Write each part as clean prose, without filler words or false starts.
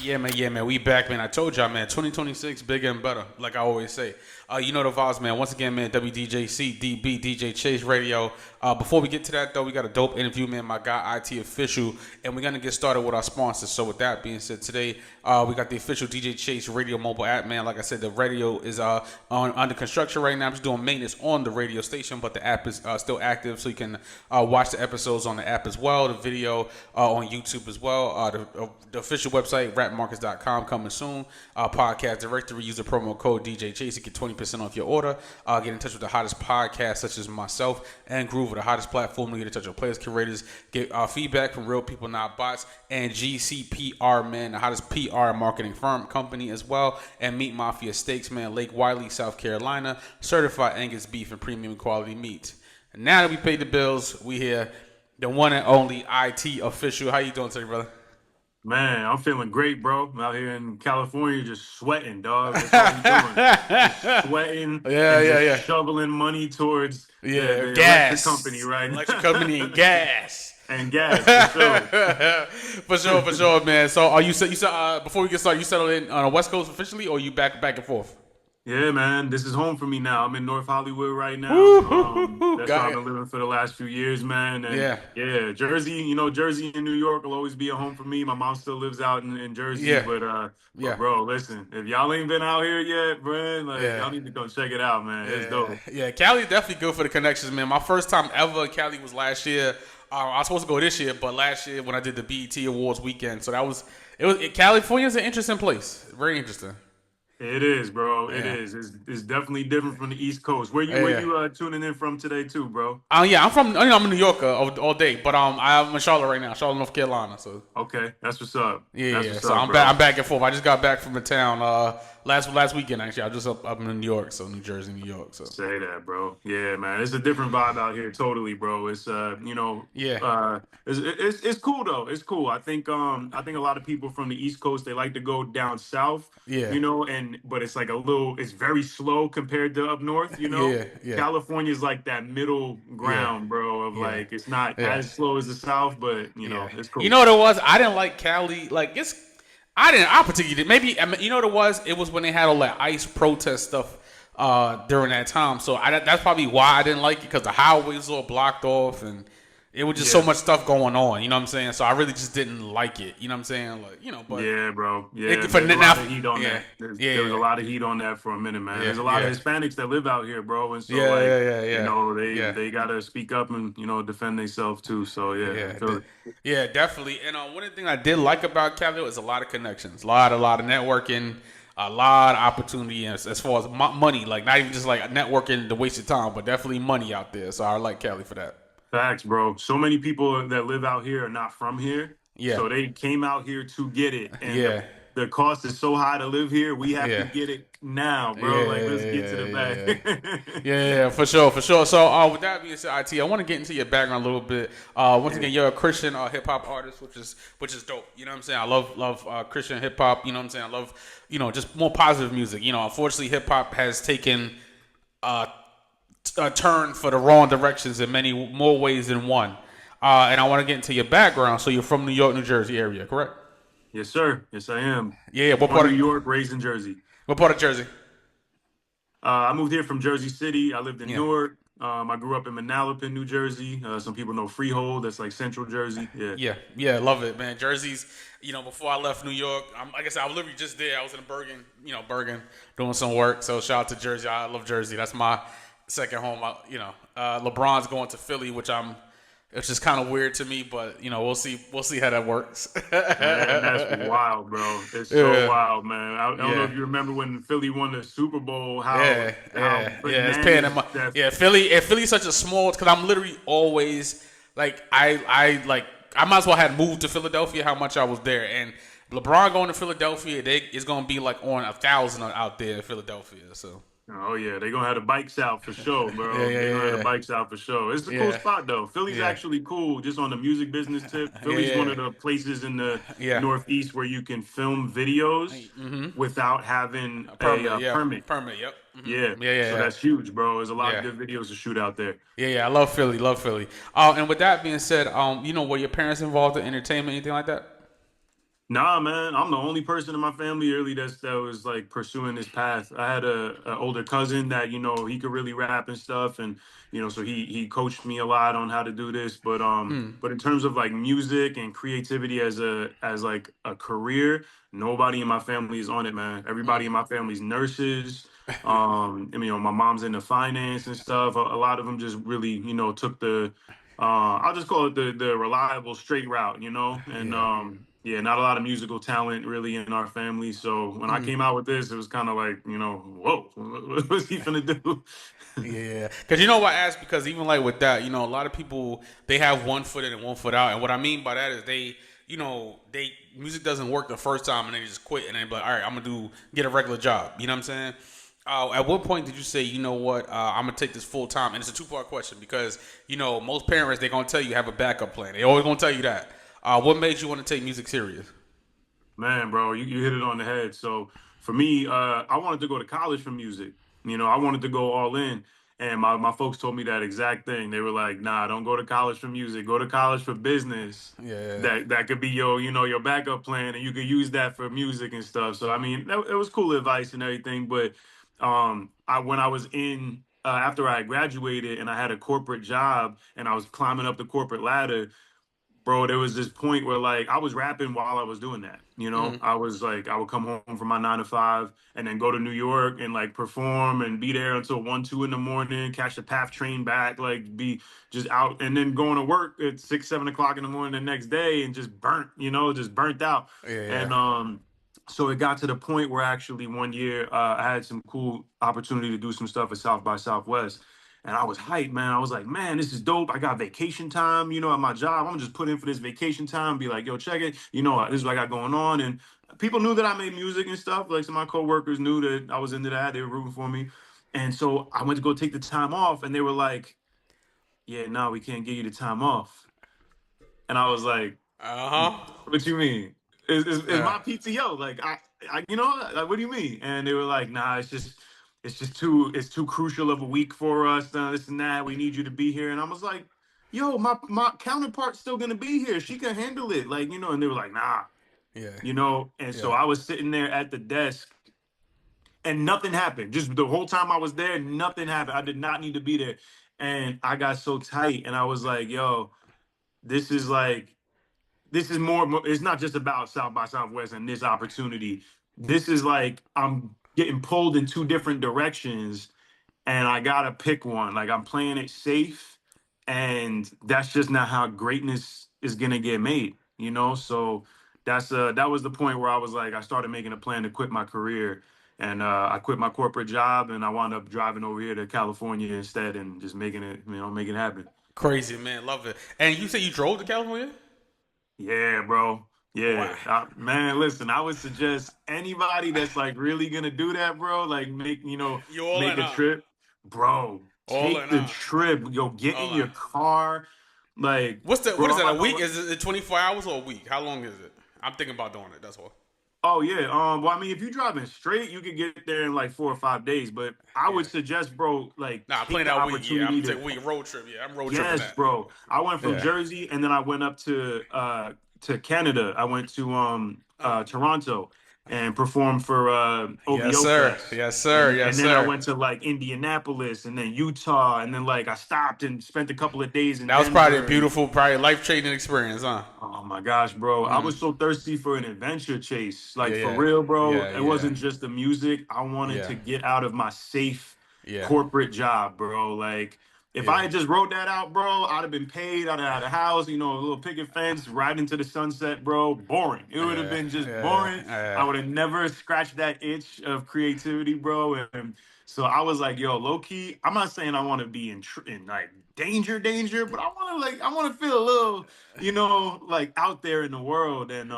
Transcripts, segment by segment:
Yeah, man. We back, man. I told y'all, man. 2026, bigger and better, like I always say. You know the vibes, man. Once again, man. WDJC, DB, DJ Chase Radio. Before we get to that, though, we got a dope interview, man. My guy, IT Official, and we're gonna get started with our sponsors. So, with that being said, today we got the official DJ Chase Radio mobile app, man. Like I said, the radio is under construction right now. I'm just doing maintenance on the radio station, but the app is still active, so you can watch the episodes on the app as well. The video on YouTube as well. The official website, rapmarkets.com, coming soon. Podcast directory, use the promo code DJ Chase to get 20% off your order. Get in touch with the hottest podcasts, such as myself and Groove, the hottest platform to get in touch with players, curators, get feedback from real people, not bots, and GCPR, man, the hottest PR marketing firm company as well, and Meat Mafia Steaks, man, Lake Wiley, South Carolina, certified Angus beef and premium quality meat. And now that we paid the bills, we here, the one and only IT Official. How you doing today, brother? Man, I'm feeling great, bro. I'm out here in California just sweating, dog. That's all I'm doing. Just sweating Yeah. shoveling money towards the Gas. electric company, right? Electric company and gas. And gas, for sure. for sure, man. So are you said before we get started, you settled in on the West Coast officially, or you back and forth? Yeah, man. This is home for me now. I'm in North Hollywood right now. That's where I've been living for the last few years, man. And yeah, Jersey, Jersey and New York will always be a home for me. My mom still lives out in Jersey. Yeah. But bro, listen, if y'all ain't been out here yet, bro, y'all need to go check it out, man. It's dope. Yeah, Cali definitely good for the connections, man. My first time ever in Cali was last year. I was supposed to go this year, but last year when I did the BET Awards weekend, so California's an interesting place. Very interesting. It is, bro. It is. It's definitely different from the East Coast. Where you tuning in from today, too, bro? Yeah, I'm a New Yorker all day, but I'm in Charlotte right now, Charlotte, North Carolina. So okay, that's what's up. So I'm back and forth. I just got back from the town last weekend. Actually, I was just up in New York, so New Jersey, New York. So say that, bro. Yeah, man, it's a different vibe out here, totally, bro. It's it's cool though. It's cool. I think a lot of people from the East Coast, they like to go down south. Yeah. But it's like it's very slow compared to up north, Yeah. California's like that middle ground, bro, of like, it's not as slow as the South, but, it's cool. You know what it was? I didn't like Cali. I particularly did. Maybe, you know what it was? It was when they had all that ICE protest stuff during that time. So that's probably why I didn't like it, because the highways were all blocked off and it was just so much stuff going on, you know what I'm saying? So I really just didn't like it, you know what I'm saying? But yeah, bro. Yeah, there's a lot of heat on that. There was a lot of heat on that for a minute, man. There's a lot of Hispanics that live out here, bro, and so they gotta speak up and defend themselves too. So yeah, definitely. And one of the things I did like about Cali was a lot of connections, a lot of networking, a lot of opportunity as far as money, like not even just like networking to waste your time, but definitely money out there. So I like Cali for that. Facts, bro. So many people that live out here are not from here. Yeah. So they came out here to get it. And the cost is so high to live here. We have to get it now, bro. Let's get to the bag. Yeah, for sure. So with that being said, IT, I want to get into your background a little bit. Once again, you're a Christian hip hop artist, which is dope. You know what I'm saying? I love Christian hip hop. You know what I'm saying? I love, just more positive music. Unfortunately, hip hop has taken a turn for the wrong directions in many more ways than one. And I want to get into your background. So you're from New York, New Jersey area, correct? Yes, sir. Yes, I am. Yeah. What part of New York, raised in Jersey? What part of Jersey? I moved here from Jersey City. I lived in Newark. I grew up in Manalapan, New Jersey. Some people know Freehold. That's like Central Jersey. Yeah. Love it, man. Jersey's, before I left New York, like I said, I was literally just there. I was in Bergen, doing some work. So shout out to Jersey. I love Jersey. That's my second home. LeBron's going to Philly, it's just kind of weird to me, but we'll see how that works. Man, that's wild, bro. It's so wild, man. I don't know if you remember when Philly won the Super Bowl. It's paying them. Philly's such a small, because I'm literally always like I might as well have moved to Philadelphia. How much I was there, and LeBron going to Philadelphia, it's gonna be like on 1,000 out there in Philadelphia. So. Oh, yeah. They're going to have the bikes out for sure, bro. They're going to have the bikes out for sure. It's a cool spot, though. Philly's actually cool, just on the music business tip. Philly's one of the places in the Northeast where you can film videos without having a permit. Permit, yep. Mm-hmm. So that's huge, bro. There's a lot of good videos to shoot out there. I love Philly. And with that being said, were your parents involved in entertainment, anything like that? Nah, man, I'm the only person in my family really that was like pursuing this path. I had a older cousin that he could really rap and stuff, and so he coached me a lot on how to do this. But in terms of like music and creativity as like a career, nobody in my family is on it, man. Everybody in my family's nurses. My mom's into finance and stuff. A lot of them just really took the I'll just call it the reliable straight route, and Yeah. yeah, not a lot of musical talent really in our family. So when I came out with this, it was kind of like, whoa, what's he gonna do? Yeah, because I asked because even like with that, a lot of people they have one foot in and one foot out, and what I mean by that is they music doesn't work the first time and they just quit and they be like, all right, I'm gonna get a regular job. You know what I'm saying? At what point did you say, you know what, I'm gonna take this full time? And it's a two-part question because most parents they're gonna tell you have a backup plan. They always gonna tell you that. What made you want to take music serious? Man, bro, you hit it on the head. So for me, I wanted to go to college for music. I wanted to go all in. And my folks told me that exact thing. They were like, nah, don't go to college for music. Go to college for business. Yeah. That could be your backup plan, and you could use that for music and stuff. So I mean, it was cool advice and everything. But when I was in after I graduated and I had a corporate job and I was climbing up the corporate ladder, bro, there was this point where like I was rapping while I was doing that. I was like, I would come home from my 9 to 5 and then go to New York and like perform and be there until 1, 2 in the morning, catch the PATH train back, like be just out and then going to work at 6, 7 o'clock in the morning the next day and just just burnt out. Yeah. And so it got to the point where actually one year I had some cool opportunity to do some stuff at South by Southwest. And I was hyped, man. I was like, man, this is dope. I got vacation time, at my job. I'm gonna just put in for this vacation time, be like, yo, check it. This is what I got going on. And people knew that I made music and stuff. Like some of my coworkers knew that I was into that. They were rooting for me. And so I went to go take the time off, and they were like, yeah, no, we can't give you the time off. And I was like, Uh-huh. what you mean? Is Yeah. my PTO like like, what do you mean? And they were like, nah, it's too crucial of a week for us. This and that. We need you to be here. And I was like, yo, my counterpart's still gonna be here. She can handle it. Like And they were like, nah. Yeah. And so Yeah. I was sitting there at the desk, and nothing happened. Just the whole time I was there, nothing happened. I did not need to be there, and I got so tight, and I was like, yo, this is like this is more, it's not just about South by Southwest and this opportunity. This is like I'm getting pulled in two different directions, and I gotta pick one. Like I'm playing it safe, and that's just not how greatness is gonna get made. So that was the point where I was like, I started making a plan to quit my career, and I quit my corporate job, and I wound up driving over here to California instead, and just making it happen. Crazy, man. Love it. And you say you drove to California? Yeah, bro. Wow. Yeah, man. Listen, I would suggest anybody that's like really gonna do that, bro. Like You all make in, a huh? trip, bro. All Take in, the huh? trip. Yo, get in All in. your car. Like, What bro, is I'm that, a not week? gonna. Is it 24 hours or a week? How long is it? I'm thinking about doing it, that's all. Oh yeah. Well, I mean, if you're driving straight, you could get there in like 4 or 5 days. But I Yeah. would suggest, bro, like Nah, I'm take playing the that week. Yeah, I'm opportunity gonna to. take a week road trip. Yeah, I'm road tripping Yes, that. bro. I went from Yeah. Jersey and then I went up to Canada. I went to Toronto and performed for Yes, OVO sir. Fest. Yes, sir. And Yes, then I sir. went to like Indianapolis and then Utah and then like I stopped and spent a couple of days in That was probably a Denver. And beautiful, probably life changing experience, huh? oh my gosh, bro. I was so thirsty for an adventure chase. Like Yeah, for yeah. real, bro. Yeah, It yeah. wasn't just the music. I wanted Yeah. to get out of my safe Yeah. corporate job, bro. Like if I Yeah. had just wrote that out, bro, I'd have been paid. I'd have had a house, a little picket fence right into the sunset, bro. Boring. It would have Yeah. been just Yeah. boring. I Yeah. would have never scratched that itch of creativity, bro. And so I was like, yo, low key, I'm not saying I want to be in like danger, but I want to feel a little, like out there in the world. And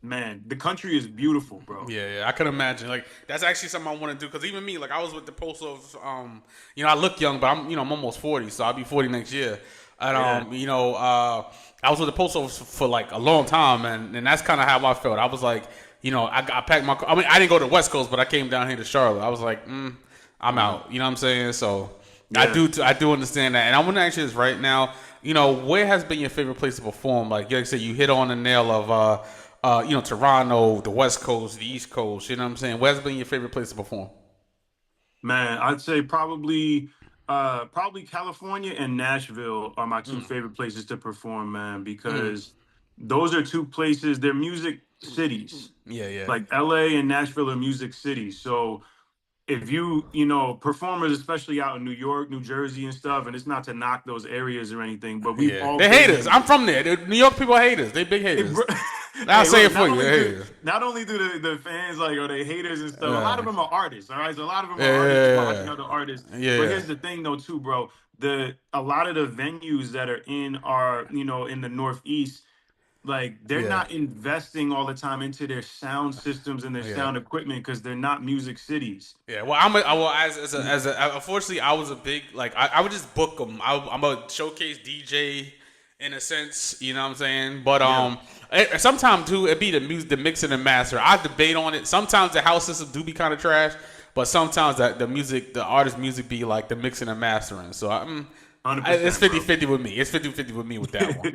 man, the country is beautiful, bro. Yeah, yeah, I can imagine. Like that's actually something I want to do because even me, like I was with the post of, I look young, but I'm almost 40, so I'll be 40 next year. And Yeah. I was with the post office for like a long time, and that's kind of how I felt. I was like, I packed my. I mean, I didn't go to the West Coast, but I came down here to Charlotte. I was like, I'm out. You know what I'm saying? So Yeah. I do understand that, and I want to ask you this right now. Where has been your favorite place to perform? Like I said, you hit on the nail of Toronto, the West Coast, the East Coast. You know what I'm saying? Where's been your favorite place to perform? Man, I'd say probably California and Nashville are my two Mm. favorite places to perform, man, Mm. because those are two places, they're music cities. Yeah, yeah, Like LA and Nashville are music cities. So if performers, especially out in New York, New Jersey and stuff, and it's not to knock those areas or anything, but we've yeah. all They been haters. in. I'm from there. New York people are haters. They big Hey, haters. bro, I'll hey, say look, it for you. They haters. not only do the fans like are they haters and stuff, a lot of Uh, them are artists, all right? So a lot of them are artists watching yeah, other artists. But yeah, here's the thing though, too, bro. A lot of the venues that are in our, in the Northeast, like they're yeah, not investing all the time into their sound systems and their yeah. sound equipment because they're not music cities. Yeah, well, unfortunately, I was a big like I would just book them. I'm a showcase DJ in a sense, you know what I'm saying. But Yeah. sometimes too, it be the music, the mixing and master. I debate on it. Sometimes the house system do be kind of trash, but sometimes that the music, the artist music be like the mixing and mastering. So it's 100%, bro. 50-50 with me. It's 50-50 with me with that one.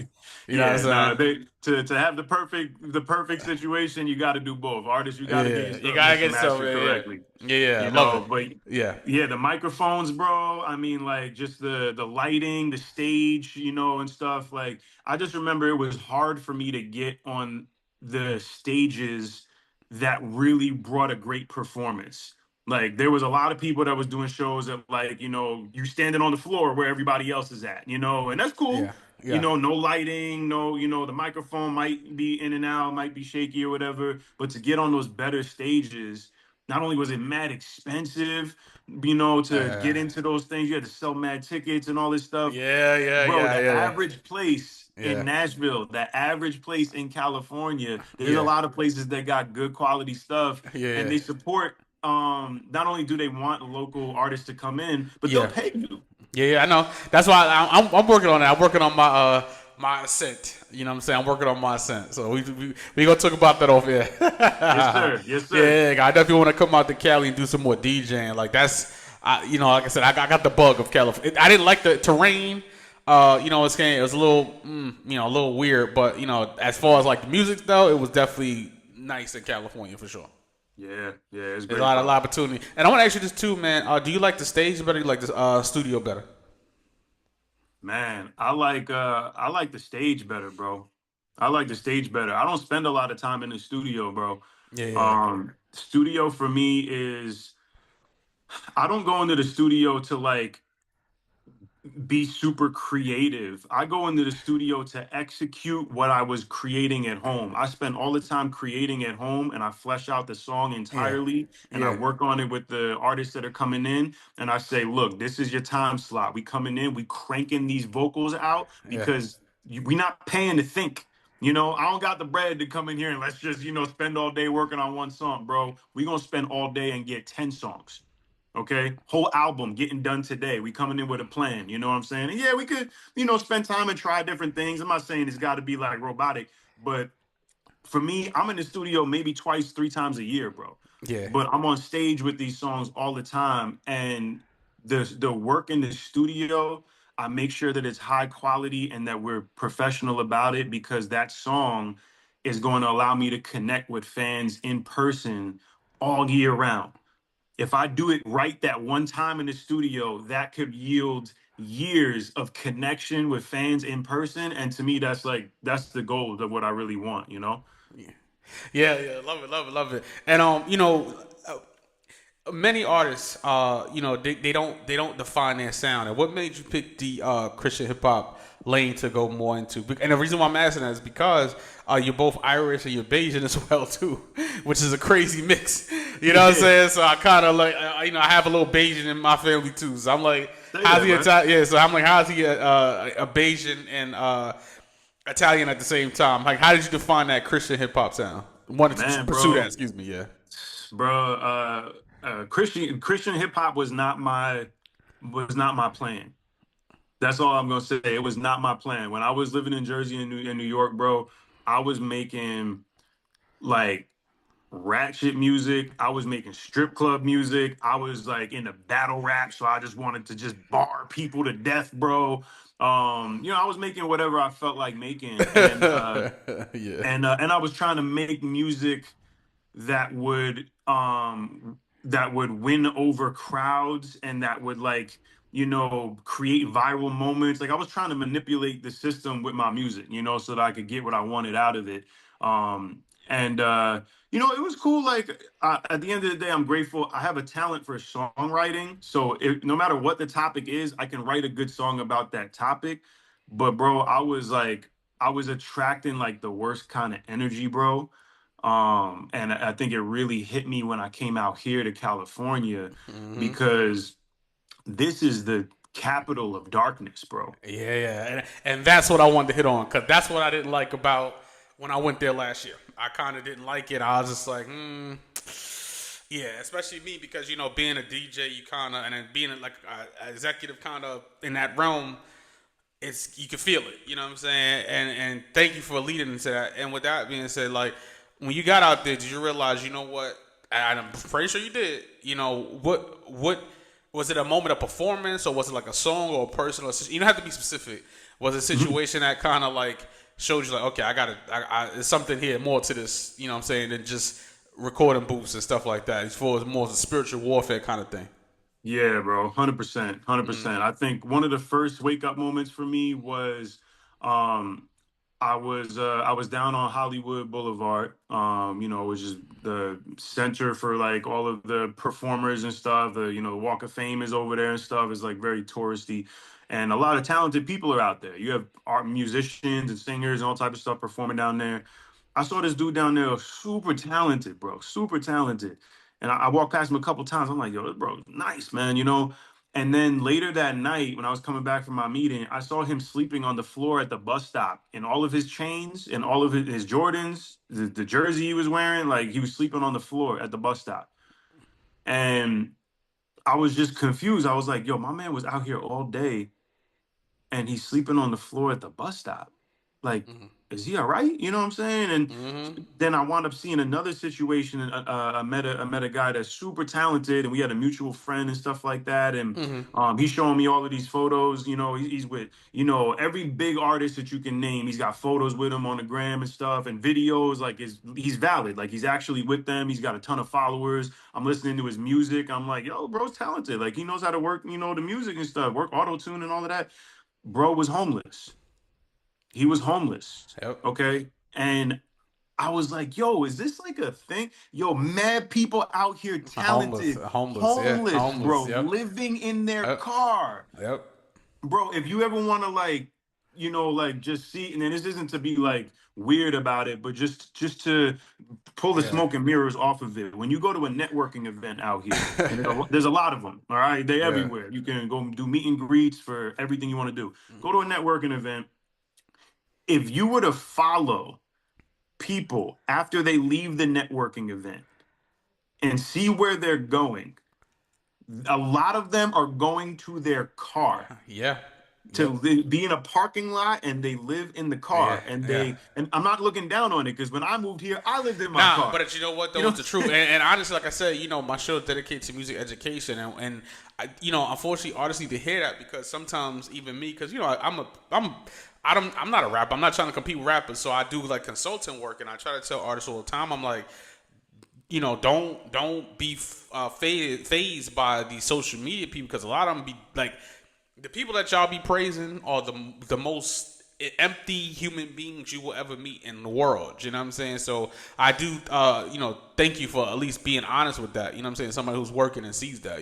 You know what Yeah, nah, I'm saying? they to have the perfect situation, you got to do both. Artists, you got to get your Yeah, you stuff gotta mixed and get some. mastered Yeah, yeah, correctly. yeah, yeah. Love it. But Yeah, yeah, the microphones, bro. I mean, like just the lighting, the stage, and stuff. Like I just remember it was hard for me to get on the stages that really brought a great performance. Like there was a lot of people that was doing shows that like, you standing on the floor where everybody else is at, and that's cool. yeah, yeah, No lighting, no, the microphone might be in and out, might be shaky or whatever. But to get on those better stages, not only was it mad expensive, to get into those things, you had to sell mad tickets and all this stuff. yeah, yeah, Bro, yeah, the yeah, average place in yeah, Nashville, the average place in California, there's a yeah, lot of places that got good quality stuff and yeah, they support not only do they want local artists to come in, but they'll yeah, pay you. yeah, yeah. I know. That's why I'm working on that. I'm working on my ascent. You know what I'm saying? I'm working on my ascent. So we gonna talk about that off here. Yes, sir. Yes, sir. Yeah, I definitely want to come out to Cali and do some more DJing. Like like I said, I got the bug of California. I didn't like the terrain. It was a little, a little weird. But as far as like the music though, it was definitely nice in California for sure. Yeah, yeah, it's There's great, a bro. lot of opportunity. And I want to ask you this too, man. Do you like the stage better? Or you like the studio better? Man, I like the stage better, bro. I like the stage better. I don't spend a lot of time in the studio, bro. Yeah, yeah, Studio for me is I don't go into the studio to like be super creative. I go into the studio to execute what I was creating at home. I spend all the time creating at home and I flesh out the song yeah, entirely and I yeah, work on it with the artists that are coming in and I say, "Look, this is your time slot. We coming in, we cranking these vocals out yeah, because we not paying to think. I don't got the bread to come in here and let's just, spend all day working on one song, bro. We going to spend all day and get 10 songs. Okay, whole album getting done today. We coming in with a plan. You know what I'm saying? And yeah, we could, spend time and try different things. I'm not saying it's got to be like robotic, but for me, I'm in the studio maybe twice, three times a year, bro. yeah, But I'm on stage with these songs all the time, and the work in the studio, I make sure that it's high quality and that we're professional about it because that song is going to allow me to connect with fans in person all year round. If I do it right that one time in the studio, that could yield years of connection with fans in person. And to me, that's the goal of what I really want. yeah, yeah, yeah. Love it, love it, love it. And many artists, they don't define their sound. And what made you pick the Christian hip hop lane to go more into? And the reason why I'm asking that is because you're both Irish and you're Bayesian as well too, which is a crazy mix. You know what I'm Yeah. saying? So I kind of like, I have a little Bayesian in my family too. So I'm like, Say how's that, he man. Italian? Yeah. So I'm like, how's he a Bayesian and Italian at the same time? Like, how did you define that Christian hip hop sound? Wanted to Man, pursue that. bro, Excuse me. Yeah. bro, Christian hip hop was not my plan. That's all I'm gonna say. It was not my plan. When I was living in Jersey and New York, bro, I was making like ratchet music. I was making strip club music. I was like into battle rap, so I just wanted to just bar people to death, bro. I was making whatever I felt like making, Yeah. and I was trying to make music that would win over crowds and that would like create viral moments. Like I was trying to manipulate the system with my music, so that I could get what I wanted out of it. And it was cool. Like at the end of the day, I'm grateful. I have a talent for songwriting, so no matter what the topic is, I can write a good song about that topic. But bro, I was attracting like the worst kind of energy, bro. And I think it really hit me when I came out here to California, Mm-hmm. because this is the capital of darkness, bro. Yeah. And that's what I wanted to hit on, because that's what I didn't like about when I went there last year. I kind of didn't like it. I was just like, yeah, especially me, because being a DJ, you kind of, and then being like a executive kind of in that realm, you can feel it. You know what I'm saying? And thank you for leading into that. And with that being said, like when you got out there, did you realize, what? And I'm pretty sure you did. What was it? A moment of performance, or was it like a song or a person? You don't have to be specific. Was it a situation that kind of like showed you like, okay, there's something here, more to this. You know what I'm saying, than just recording booths and stuff like that. It's more of a spiritual warfare kind of thing. Yeah, bro, 100%, Mm-hmm. 100%. I think one of the first wake up moments for me was, um, I was down on Hollywood Boulevard, which is the center for like all of the performers and stuff. The Walk of Fame is over there and stuff. It's like very touristy, and a lot of talented people are out there. You have art musicians and singers and all type of stuff performing down there. I saw this dude down there, super talented, bro, super talented. And I walked past him a couple times. I'm like, yo, this bro, nice, man. And then later that night, when I was coming back from my meeting, I saw him sleeping on the floor at the bus stop, and all of his chains and all of his Jordans, the jersey he was wearing, like he was sleeping on the floor at the bus stop. And I was just confused. I was like, yo, my man was out here all day and he's sleeping on the floor at the bus stop. Like, Mm-hmm. is he all right? You know what I'm saying? And Mm-hmm. then I wound up seeing another situation. I met a guy that's super talented, and we had a mutual friend and stuff like that. And Mm-hmm. he's showing me all of these photos. He's with every big artist that you can name. He's got photos with him on the gram and stuff, and videos. Like he's valid. Like he's actually with them. He's got a ton of followers. I'm listening to his music. I'm like, yo, bro's talented. Like he knows how to work, the music and stuff, work auto tune and all of that. Bro was homeless. He was homeless. Yep. Okay. And I was like, yo, is this like a thing? Yo, mad people out here Homeless, talented, homeless, yeah, homeless, homeless. bro, Yep. living in their Yep. car. Yep. Bro, if you ever want to like, like just see, and then this isn't to be like weird about it, but just to pull the Yeah. smoke and mirrors off of it. When you go to a networking event out here, and there's a lot of them, all right? They're Yeah. everywhere. You can go do meet and greets for everything you want to do. Go to a networking event. If you were to follow people after they leave the networking event and see where they're going, a lot of them are going to their car Yeah. to Yep. be in a parking lot, and they live in the Yeah. car, and Yeah. I'm not looking down on it, because when I moved here, I lived in my Nah, car. but you know what You though, know it's the truth. And honestly, like I said, my show is dedicated to music education, and unfortunately, artists need to hear that, because sometimes even me, because I'm not a rapper. I'm not trying to compete with rappers, so I do like consulting work, and I try to tell artists all the time. I'm like, don't be phased by the social media people, because a lot of them be like, the people that y'all be praising are the most empty human beings you will ever meet in the world. You know what I'm saying? So I do, thank you for at least being honest with that. You know what I'm saying? Somebody who's working and sees that.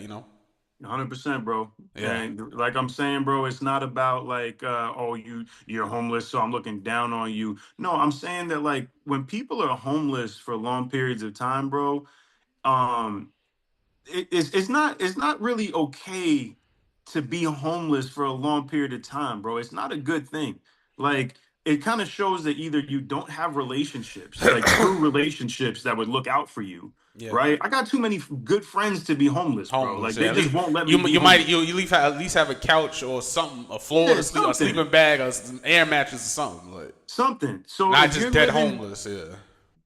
100%, bro. Yeah. And like I'm saying, bro, it's not about like, oh, you're homeless, so I'm looking down on you. No, I'm saying that like when people are homeless for long periods of time, bro, um, it's not really okay to be homeless for a long period of time, bro. It's not a good thing. Like it kind of shows that either you don't have relationships, like true relationships that would look out for you, Yeah. right? I got too many good friends to be homeless, bro. Homeless. Like Yeah. they At just least won't let me you be you might homeless. you at least have a couch or something, a floor Yeah, to sleep, a something, sleeping bag, or some air mattress or something, like something. So not if just you're dead living homeless. Yeah.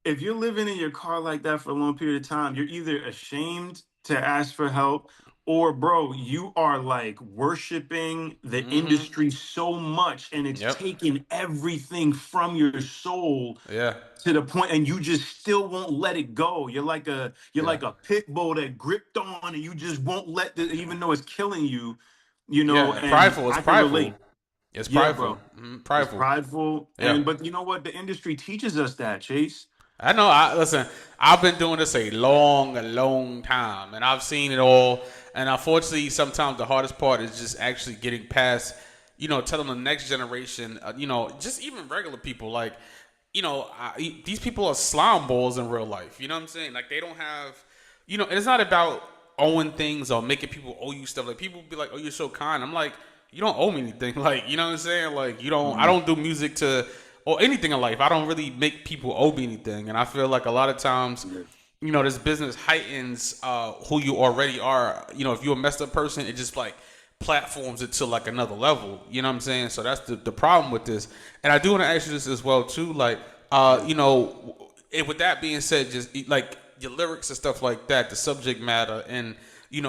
if you're living in your car like that for a long period of time, you're either ashamed to ask for help, or bro, you are like worshiping the Mm-hmm. industry so much and it's Yep. taking everything from your soul Yeah. to the point, and you just still won't let it go. You're Yeah. like a pit bull that gripped on, and you just won't let the, even though it's killing you, Yeah. and Prideful. It's I can prideful. relate. It's Yeah, prideful. bro. It's Prideful. prideful. Yeah. And but you know what? The industry teaches us that, Chase. I know. Listen. I've been doing this a long time, and I've seen it all. And unfortunately, sometimes the hardest part is just actually getting past. Telling the next generation. Just even regular people, like, these people are slime balls in real life. You know what I'm saying? Like they don't have. It's not about owing things or making people owe you stuff. Like people be like, "Oh, you're so kind." I'm like, you don't owe me anything. Like, you know what I'm saying? Like, you don't. I Mhm. don't do music to or anything in life. I don't really make people owe me anything. And I feel like a lot of times, this business heightens who you already are. If you're a messed up person, it just like platforms it to like another level. You know what I'm saying? So that's the problem with this. And I do want to ask you this as well too. Like, Yeah. with that being said, just like your lyrics and stuff like that, the subject matter, and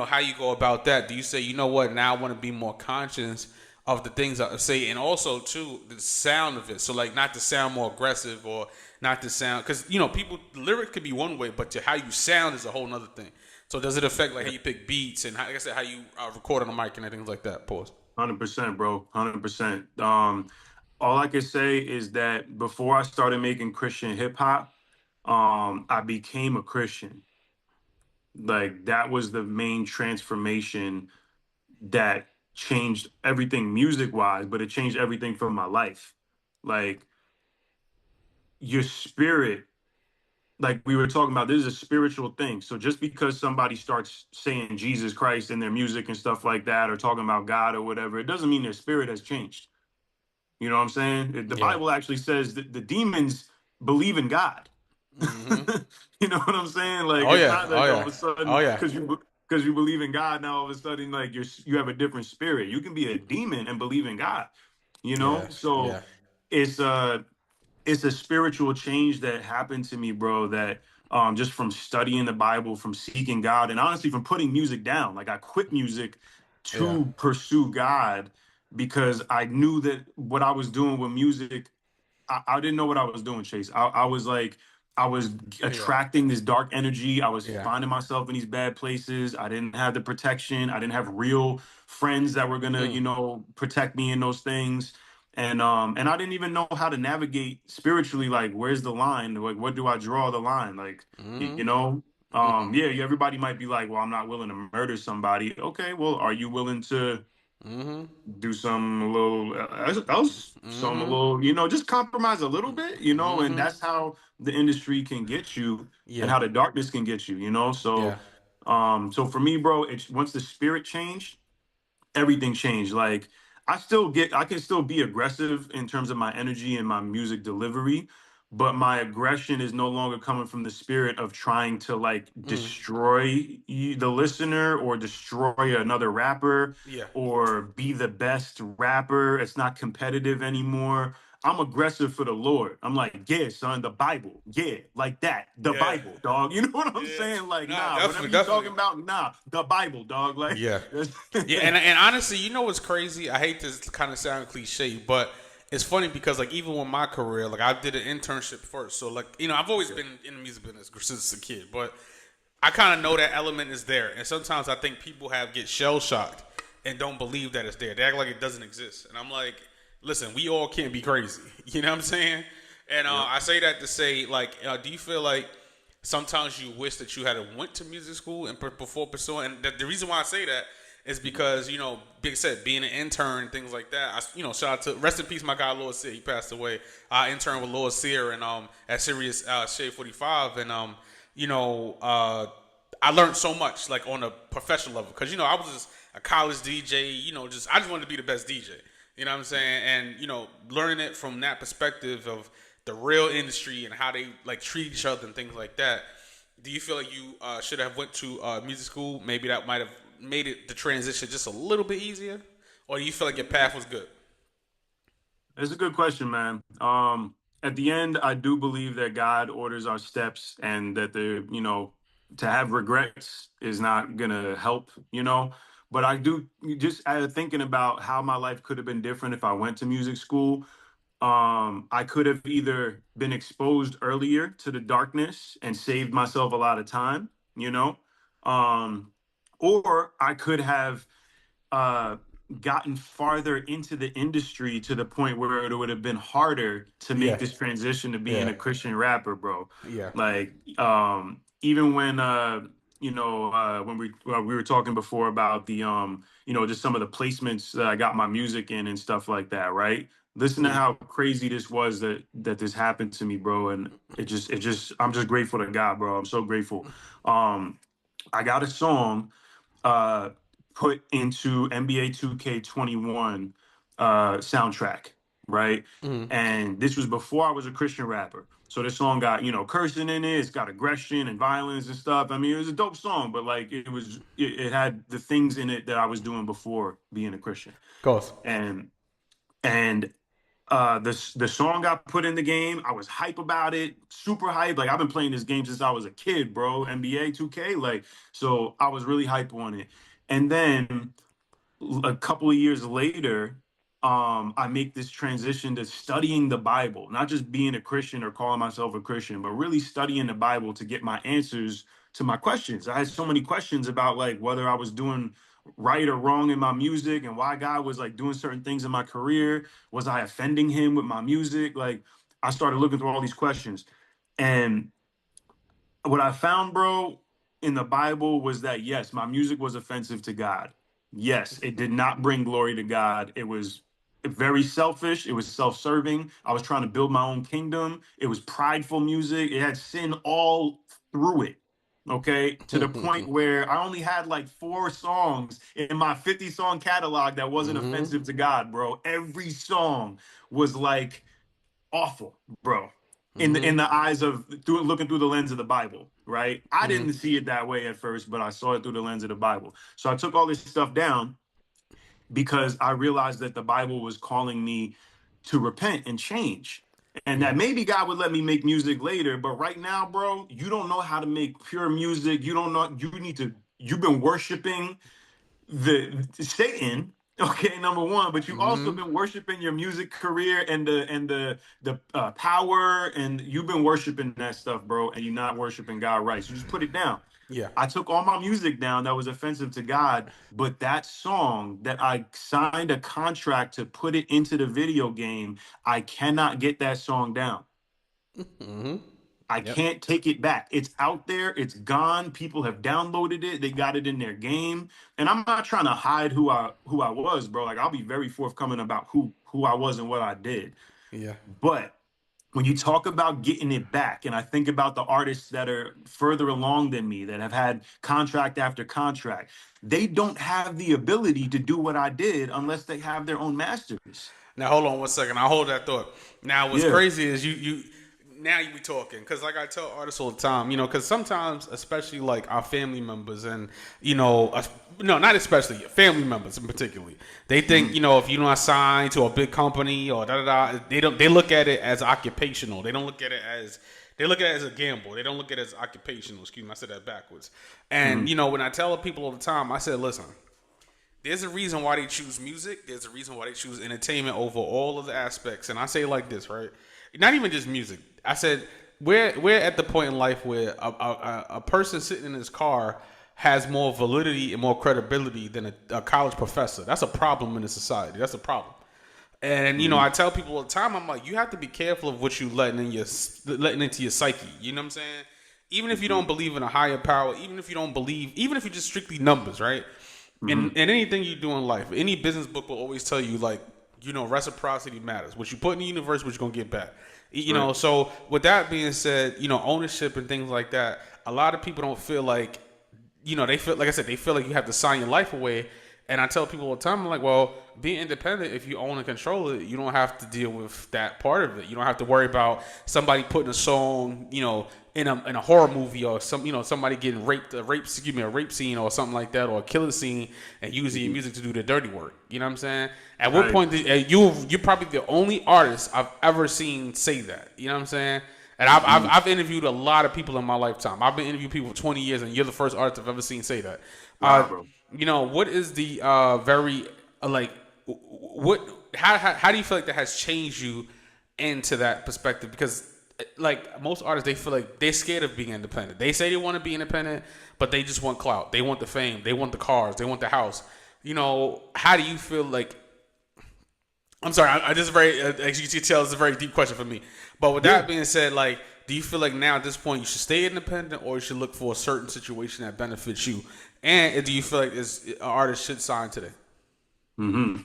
how you go about that. Do you say, you know what, now I want to be more conscious of the things I say, and also too the sound of it. So like not to sound more aggressive or not to sound because people lyric could be one way, but how you sound is a whole other thing. So does it affect like how you pick beats and like I said, how you record on the mic and things like that? Pause. 100%, bro. 100%. All I can say is that before I started making Christian hip hop, I became a Christian. Like that was the main transformation that changed everything music wise, but it changed everything from my life. Like your spirit, like we were talking about, this is a spiritual thing. So just because somebody starts saying Jesus Christ in their music and stuff like that, or talking about God or whatever, it doesn't mean their spirit has changed. You know what I'm saying? The Yeah. Bible actually says that the demons believe in God. Mm-hmm. You know what I'm saying? Like Oh it's yeah. not Oh like all yeah. of a sudden Oh yeah. because you believe in God, now all of a sudden like you have a different spirit. You can be a demon and believe in God. You know? Yeah. So Yeah. it's uh it's a spiritual change that happened to me, bro, that just from studying the Bible, from seeking God, and honestly from putting music down. Like I quit music Yeah. to pursue God because I knew that what I was doing with music, I didn't know what I was doing, Chase. I was like, I was Yeah. attracting this dark energy. I was Yeah. finding myself in these bad places. I didn't have the protection. I didn't have real friends that were gonna, Mm. protect me in those things. And I didn't even know how to navigate spiritually. Like, where's the line? Like, what do I draw the line? Like, Mm-hmm. Mm-hmm. yeah, everybody might be like, well, I'm not willing to murder somebody. Okay, well, are you willing to Mm-hmm. do some a little else, some a Mm-hmm. little, just compromise a little bit, and Mm-hmm. that's how the industry can get you and Yeah. how the darkness can get you, Yeah. so for me, bro, it's once the spirit changed, everything changed. Like I can still be aggressive in terms of my energy and my music delivery, but my aggression is no longer coming from the spirit of trying to like Mm. destroy the listener or destroy another rapper Yeah. or be the best rapper. It's not competitive anymore. I'm aggressive for the Lord. I'm like, yeah, son, the Bible. Yeah, like that. The Yeah. Bible, dog. You know what I'm Yeah. saying? Like, Nah, nah, whatever definitely, you talking definitely. about, nah, the Bible, dog. Like, Yeah. Yeah, and honestly, you know what's crazy? I hate to kind of sound cliche, but it's funny because like even with my career, like I did an internship first, so like I've always been in the music business since a kid, but I kind of know that element is there, and sometimes I think people get shell shocked and don't believe that it's there. They act like it doesn't exist, and I'm like, listen, we all can't be crazy. You know what I'm saying? And Yep. I say that to say, like, do you feel like sometimes you wish that you had went to music school and before pursuing? And the reason why I say that is because Big said being an intern and things like that. Shout out to rest in peace, my guy Lord Sear. He passed away. I interned with Lord Sear and at Sirius Shade 45, and I learned so much like on a professional level because I was just a college DJ. I just wanted to be the best DJ. You know what I'm saying? And learning it from that perspective of the real industry and how they like treat each other and things like that. Do you feel like you should have went to music school? Maybe that might have made the transition just a little bit easier, or do you feel like your path was good? It's a good question, man. at the end, I do believe that God orders our steps, and that to have regrets is not gonna help, But I do just thinking about how my life could have been different if I went to music school. I could have either been exposed earlier to the darkness and saved myself a lot of time, you know, um, or I could have uh, gotten farther into the industry to the point where it would have been harder to make Yeah, this transition to being yeah, a Christian rapper, bro. yeah. Like, even when we were talking before about the just some of the placements that I got my music in and stuff like that, right? Listen to Mm, how crazy this was that this happened to me, bro, and it just I'm just grateful to God, bro. I'm so grateful. I got a song uh, put into NBA 2K21 soundtrack, right? mm, And this was before I was a Christian rapper. So this song got, cursing in it. It's got aggression and violence and stuff. I mean, it was a dope song, but like it had the things in it that I was doing before being a Christian. goes. And and the song got put in the game. I was hype about it, super hype. Like I've been playing this game since I was a kid, bro. NBA 2K, like so I was really hype on it. And then a couple of years later, I make this transition to studying the Bible, not just being a Christian or calling myself a Christian, but really studying the Bible to get my answers to my questions. I had so many questions about like whether I was doing right or wrong in my music and why God was like doing certain things in my career. Was I offending him with my music? Like I started looking through all these questions. And what I found, bro, in the Bible was that yes, my music was offensive to God. Yes, it did not bring glory to God. It was very selfish. It was self-serving. I was trying to build my own kingdom. It was prideful music. It had sin all through it. Okay, to the point where I only had like 4 songs in my 50 song catalog that wasn't Mm-hmm. offensive to God, bro. Every song was like awful, bro. In Mm-hmm. the eyes of looking through the lens of the Bible, right? I Mm-hmm. didn't see it that way at first, but I saw it through the lens of the Bible. So I took all this stuff down because I realized that the Bible was calling me to repent and change. And Yeah. that maybe God would let me make music later, but right now, bro, you don't know how to make pure music. You don't know, you've been worshiping the Satan, okay, number one, but you also Mm-hmm. been worshiping your music career and the power, and you've been worshiping that stuff, bro, and you're not worshiping God right. So just put it down. Yeah. I took all my music down that was offensive to God, but that song that I signed a contract to put it into the video game, I cannot get that song down. Mm-hmm. I Yep. can't take it back. It's out there. It's gone. People have downloaded it. They got it in their game. And I'm not trying to hide who I was, bro. Like I'll be very forthcoming about who I was and what I did. Yeah. But when you talk about getting it back, and I think about the artists that are further along than me that have had contract after contract, they don't have the ability to do what I did unless they have their own masters. Now hold on one second. I'll hold that thought. Now what's Yeah. crazy is you now you be talking because like I tell artists all the time, because sometimes especially like our family members and no, not especially family members in particular, they think Mhm. if you're not signed to a big company or da da da, they look at it as occupational. They don't look at it as they look at it as a gamble. They don't look at it as occupational. Excuse me, I said that backwards. And Mhm. when I tell people all the time, I said, listen. There's a reason why they choose music. There's a reason why they choose entertainment over all of the aspects. And I say it like this, right? Not even just music. I said we're at the point in life where a person sitting in his car has more validity and more credibility than a college professor. That's a problem in the society. That's a problem. And I Mhm. tell people all the time, I'm like, you have to be careful of what you letting into your psyche. You know what I'm saying? Even if you don't Mhm. believe in a higher power, even if you don't believe, even if you just strictly numbers, right? And anything you do in life, any business book will always tell you like, reciprocity matters. What you put in the universe, what you're gonna get back. Right. So with that being said, ownership and things like that, a lot of people don't feel like, they feel like I said, they feel like you have to sign your life away And I tell people all the time, I'm like, well, being independent, if you own and control it, you don't have to deal with that part of it. You don't have to worry about somebody putting a song, in a horror movie, or somebody getting raped, a rape scene or something like that, or a killer scene, and using your music to do the dirty work. You know what I'm saying? At what point you're probably the only artist I've ever seen say that. You know what I'm saying? And I've interviewed a lot of people in my lifetime. I've been interviewing people for 20 years, and you're the first artist I've ever seen say that. Wow, bro. What is the very like what how do you feel like that has changed you into that perspective? Because like most artists, they feel like they're scared of being independent. They say they want to be independent, but they just want clout. They want the fame. They want the cars. They want the house. How do you feel like? I'm sorry. This is very, as you can tell, it's a very deep question for me. But with that being said, like, do you feel like now at this point you should stay independent, or you should look for a certain situation that benefits you? And do you feel like an artist should sign today?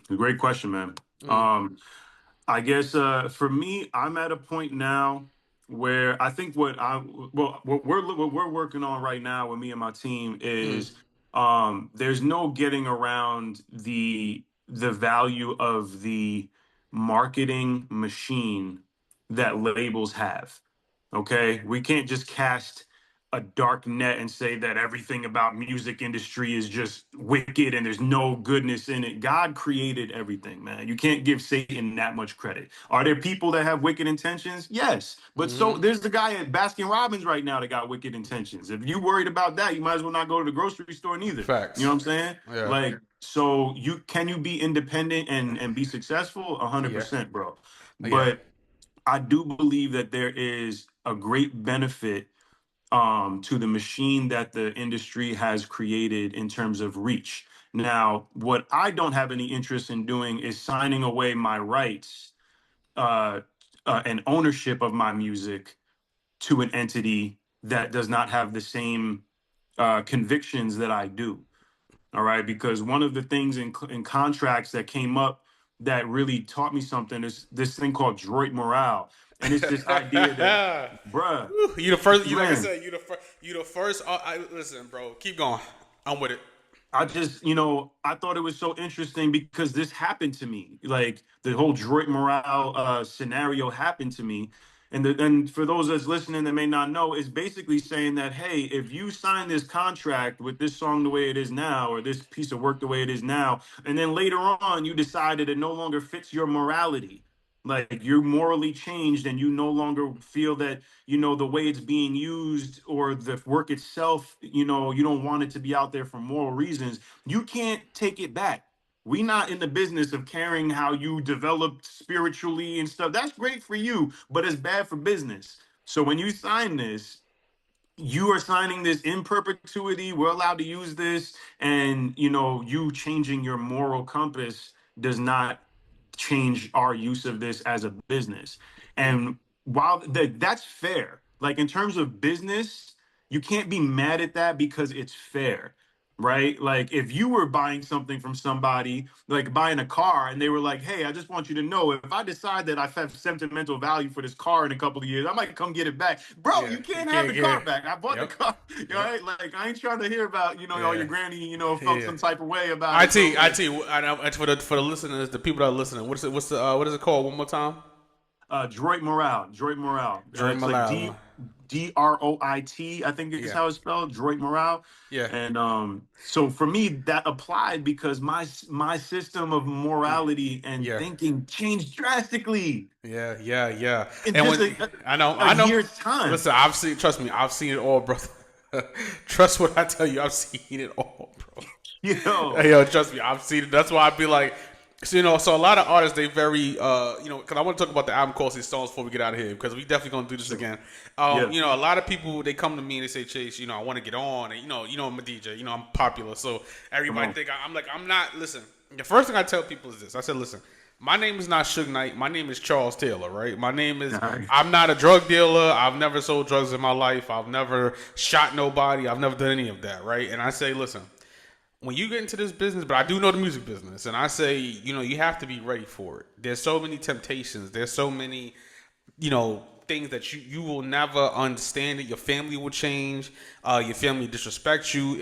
Great question, man. I guess for me, I'm at a point now where I think what we're working on right now with me and my team is there's no getting around the value of the marketing machine that labels have. Okay, we can't just cast a dark net and say that everything about music industry is just wicked and there's no goodness in it. God created everything, man. You can't give Satan that much credit. Are there people that have wicked intentions? Yes. But so there's the guy at Baskin Robbins right now that got wicked intentions. If you worried about that, you might as well not go to the grocery store neither. Facts. You know what I'm saying? Yeah. Like, so can you be independent and be successful? 100%, bro. But I do believe that there is a great benefit to the machine that the industry has created in terms of reach. Now, what I don't have any interest in doing is signing away my rights and ownership of my music to an entity that does not have the same convictions that I do. All right, because one of the things in contracts that came up that really taught me something is this thing called droid morale, and it's this idea that, bruh, you the first. Like I said, you the first. Listen, bro, keep going. I'm with it. I just, I thought it was so interesting because this happened to me. Like the whole droid morale scenario happened to me. And for those that's listening that may not know, it's basically saying that, hey, if you sign this contract with this song the way it is now, or this piece of work the way it is now, and then later on you decide that it no longer fits your morality, like you're morally changed and you no longer feel that, the way it's being used or the work itself, you don't want it to be out there for moral reasons, you can't take it back. We not in the business of caring how you developed spiritually and stuff. That's great for you, but it's bad for business. So when you sign this, you are signing this in perpetuity. We're allowed to use this. And, you changing your moral compass does not change our use of this as a business. And while that's fair, like in terms of business, you can't be mad at that because it's fair, right? Like if you were buying something from somebody, like buying a car, and they were like, hey, I just want you to know, if I decide that I have sentimental value for this car in a couple of years, I might come get it back. Bro, you can't have the car back. I bought the car. Right? Like I ain't trying to hear about, all your granny, felt some type of way about it. I know, for the listeners, the people that are listening, what is it called one more time? Droid morale. Droid morale. Like DROIT, I think is how it's spelled. Droid morale. Yeah. And so for me, that applied because my system of morality and thinking changed drastically. Yeah. In just I know. Year's time. Listen, trust me, I've seen it all, brother. Trust what I tell you, I've seen it all, bro. Yo, trust me, I've seen it. That's why I'd be like, so a lot of artists, they very, because I want to talk about the album Costly Stones before we get out of here, because we definitely going to do this again. A lot of people, they come to me and they say, Chase, I want to get on, and, I'm a DJ, I'm popular, so everybody think I'm not, listen, the first thing I tell people is this. I said, listen, my name is not Suge Knight, my name is Charles Taylor, right? My name is, I'm not a drug dealer, I've never sold drugs in my life, I've never shot nobody, I've never done any of that, right? And I say, listen, when you get into this business, but I do know the music business, and I say, you have to be ready for it. There's so many temptations. There's so many, things things that you will never understand it. Your family will change. Your family disrespect you.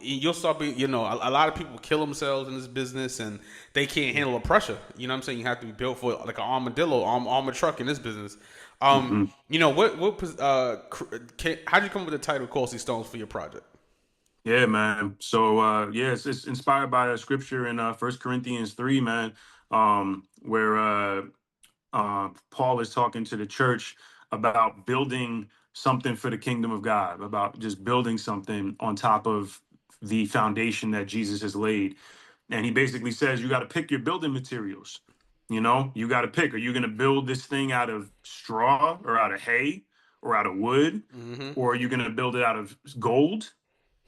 You'll start being. A lot of people kill themselves in this business, and they can't handle the pressure. You know what I'm saying? You have to be built for like an armadillo, armored truck in this business. Mhm. How did you come up with the title "Costly Stones" for your project? Yeah, man. So it's inspired by a scripture in 1 Corinthians 3, man, where Paul is talking to the church about building something for the kingdom of God, about just building something on top of the foundation that Jesus has laid. And he basically says, you got to pick your building materials. You got to pick. Are you going to build this thing out of straw or out of hay or out of wood? Mm-hmm. Or are you going to build it out of gold?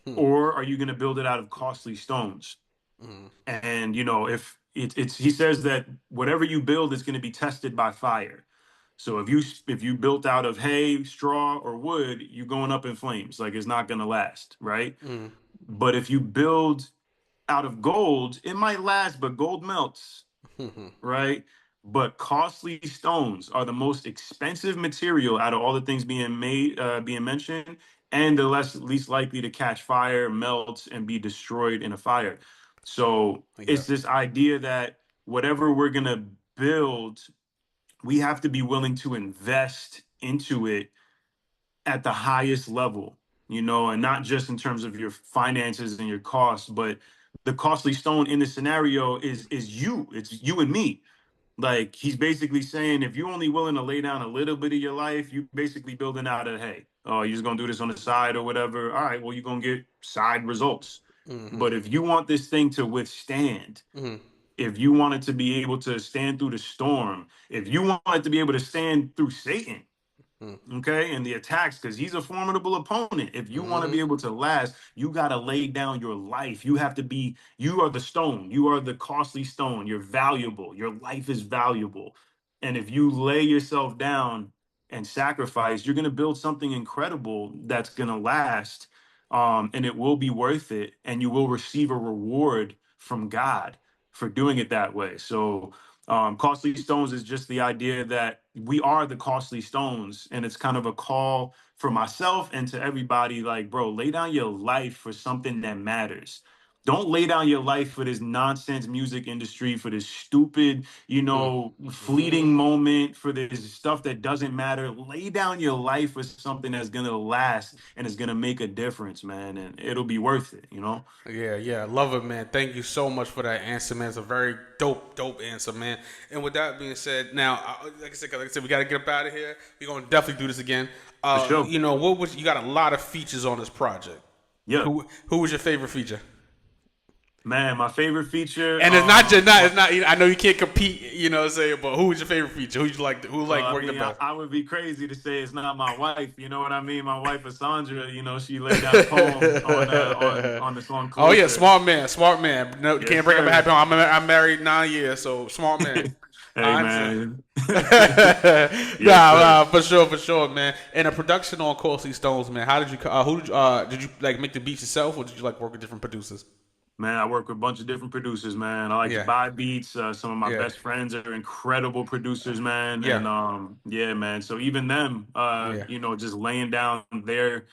Or are you going to build it out of costly stones? Mm-hmm. And if it's he says that whatever you build is going to be tested by fire. So if you built out of hay, straw, or wood, you're going up in flames. Like, it's not going to last, right? Mm-hmm. But if you build out of gold, it might last, but gold melts, Mm-hmm. right? But costly stones are the most expensive material out of all the things being mentioned, and the least likely to catch fire, melt, and be destroyed in a fire. So Yeah. it's this idea that whatever we're gonna build, we have to be willing to invest into it at the highest level, and not just in terms of your finances and your costs, but the costly stone in the scenario is you. It's you and me. Like, he's basically saying, if you're only willing to lay down a little bit of your life, you basically building out of, hey, oh, you're just gonna do this on the side or whatever. All right, well, you're gonna get side results. Mm-hmm. But if you want this thing to withstand, Mm-hmm. if you want it to be able to stand through the storm, if you want it to be able to stand through Satan, okay, and the attacks, because he's a formidable opponent. If you want to be Mm-hmm. able to last, you got to lay down your life. You are the stone, you are the costly stone, you're valuable, your life is valuable. And if you lay yourself down and sacrifice, you're going to build something incredible that's going to last, and it will be worth it, and you will receive a reward from God for doing it that way. So costly stones is just the idea that we are the costly stones, and it's kind of a call for myself and to everybody. Like, bro, lay down your life for something that matters. Don't lay down your life for this nonsense music industry, for this stupid, fleeting Mm-hmm. moment, for this stuff that doesn't matter. Lay down your life for something that's gonna last and is gonna make a difference, man, and it'll be worth it. Yeah, love it, man. Thank you so much for that answer, man. It's a very dope answer, man. And with that being said, now, like I said, we got to get up out of here. We're gonna definitely do this again. For sure. You got a lot of features on this project. Yeah. Who was your favorite feature? Man, my favorite feature. And it's not just not. It's not. I know you can't compete. You know what I'm saying? But who was your favorite feature? Who you like? Who Well, like I working the mean, best? I would be crazy to say it's not my wife. You know what I mean? My wife, Sandra. She laid down a poem on the song Oh yeah, "Closer." smart man, smart man. No, you Yes, can't break up a sir. happy home. I'm married 9 years, so smart man. Hey, I understand. man. Yes, sir. Nah, for sure, man. And the production on Costly Stones, man. How did you? Did you like make the beats yourself, or did you like work with different producers? Man, I work with a bunch of different producers, man. I like to Yeah, buy beats. Some of my yeah, best friends are incredible producers, man. yeah, And yeah, man. So even them, yeah, just laying down their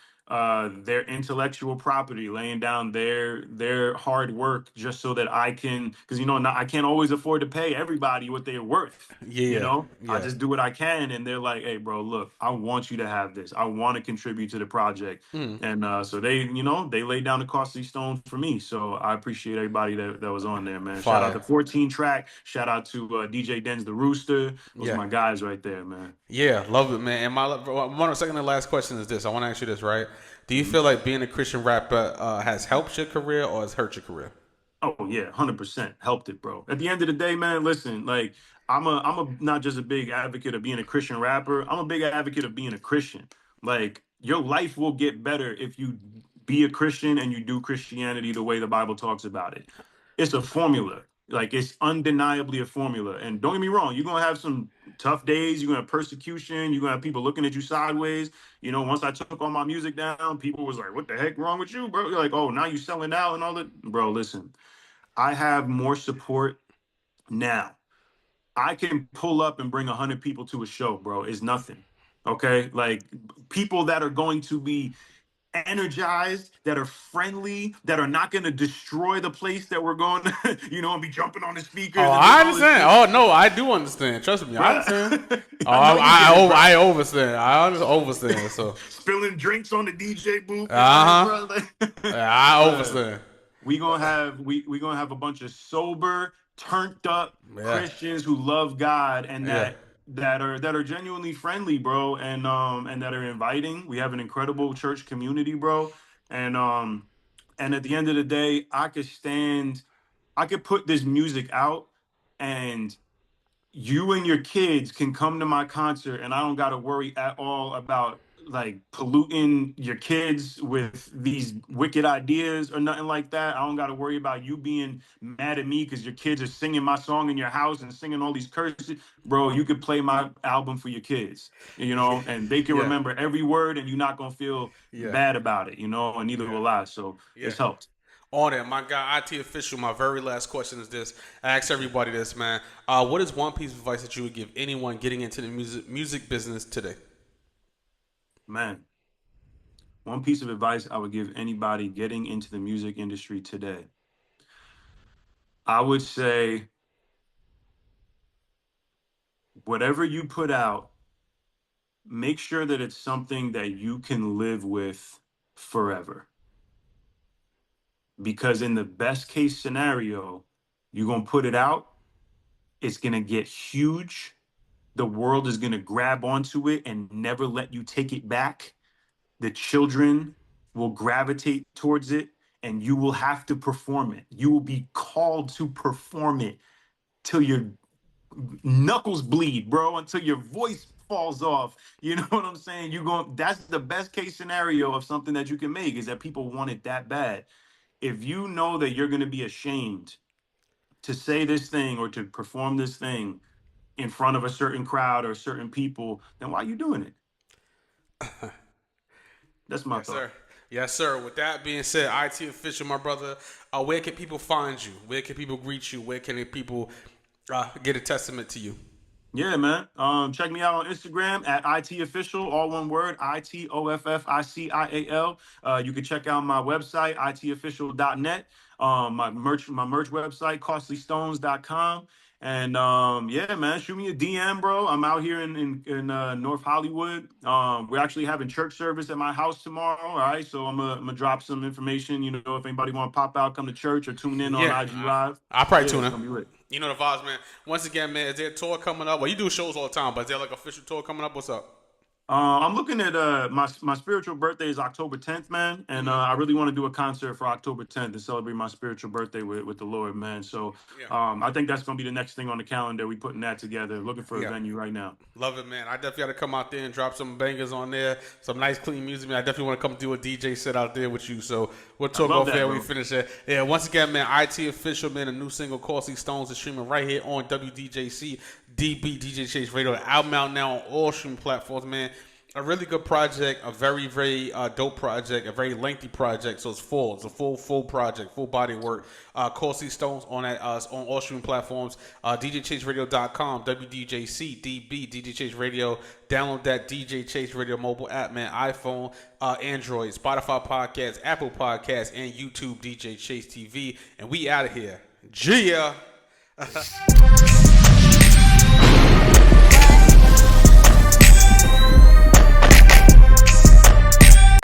intellectual property, laying down their hard work just so that I can, because I can't always afford to pay everybody what they're worth. yeah, I yeah. just do what I can, and they're like, "Hey, bro, look, I want you to have this. I want to contribute to the project." Mm, And so they laid down the costly stone for me. So I appreciate everybody that was on there, man. Shout out fire. to 14 track. Shout out to DJ Denz the Rooster. Those are Yeah, my guys right there, man. yeah. Love it, man. And my one second and last question is this. I want to ask you this, right? Do you Mhm. feel like being a Christian rapper has helped your career or has hurt your career? Oh yeah, 100% helped it, bro. At the end of the day, man, listen, like I'm a not just a big advocate of being a Christian rapper. I'm a big advocate of being a Christian. Like, your life will get better if you be a Christian and you do Christianity the way the Bible talks about it. It's a formula. Like, it's undeniably a formula. And don't get me wrong, you're gonna have some tough days, you're gonna have persecution, you're gonna have people looking at you sideways. Once I took all my music down, people was like, "What the heck wrong with you, bro?" You're like, "Oh, now you selling out and all that." Bro, listen, I have more support now. I can pull up and bring 100 people to a show, bro. It's nothing. Okay, like people that are going to be energized, that are friendly, that are not going to destroy the place that we're going to, and be jumping on the Oh, speakers and doing I all this understand. shit. Oh no, I do understand. Trust me, I Bruh, understand. Oh, I know you get it, bruh. I overstand. I understand. So, Spilling drinks on the DJ booth and all this, uh huh. bro. I Bruh, overstand. we gonna have a bunch of sober, turned up Yeah, Christians who love God and yeah. that are genuinely friendly, bro, and that are inviting. We have an incredible church community, bro, and at the end of the day, I could put this music out, and you and your kids can come to my concert, and I don't got to worry at all about like polluting your kids with these wicked ideas or nothing like that. I don't got to worry about you being mad at me because your kids are singing my song in your house and singing all these curses. Bro, you could play my album for your kids, Yeah, and they can yeah, remember every word, and you're not going to feel yeah, bad about it, and neither yeah, will I. So yeah. it's helped. On it, my guy, IT official. My very last question is this: I ask everybody this, man. What is one piece of advice that you would give anyone getting into the music business today? Man, one piece of advice I would give anybody getting into the music industry today, I would say whatever you put out, make sure that it's something that you can live with forever. Because in the best case scenario, you're going to put it out, it's going to get huge. The world is going to grab onto it and never let you take it back. The children will gravitate towards it, and you will have to perform it. You will be called to perform it till your knuckles bleed, bro, until your voice falls off. You know what I'm saying? That's the best case scenario of something that you can make, is that people want it that bad. If you know that you're going to be ashamed to say this thing or to perform this thing in front of a certain crowd or certain people, then why are you doing it? That's my Yes, thought. sir. Yes, sir. With that being said, IT official, my brother, where can people find you? Where can people greet you? Where can people get a testament to you? Yeah, man. Check me out on Instagram at IT official, all one word, ITOFFICIAL. You can check out my website, itofficial.net. My merch website, costlystones.com. And yeah, man, shoot me a DM, bro. I'm out here in North Hollywood. We're actually having church service at my house tomorrow. All right, so I'm gonna drop some information. If anybody want to pop out, come to church, or tune in on Yeah, IG Live. I'll probably Yeah, tune it's in. gonna be lit. You know the vibes, man. Once again, man, is there a tour coming up? Well, you do shows all the time, but is there like official tour coming up? What's up? I'm looking at my spiritual birthday is October 10th, man, and I really want to do a concert for October 10th to celebrate my spiritual birthday with the Lord, man. So Yeah, I think that's gonna be the next thing on the calendar. We putting that together. Looking for a yeah. venue right now. Love it, man. I definitely got to come out there and drop some bangers on there, some nice, clean music, man. I definitely want to come do a DJ set out there with you. So we'll I talk love off that, there when we bro. finish it. Yeah, once again, man, IT official, man, a new single, Costly Stones, is streaming right here on WDJC, DB, DJ Chase Radio. The album out now on all streaming platforms, man. A really good project, a very, very dope project, a very lengthy project. So it's full. It's a full project, full body of work. Costly Stones on all streaming platforms. DJChaseRadio.com, WDJC, DB, DJ Chase Radio. Download that DJ Chase Radio mobile app, man. iPhone, Android, Spotify Podcasts, Apple Podcasts, and YouTube DJ Chase TV. And we out of here. Gia.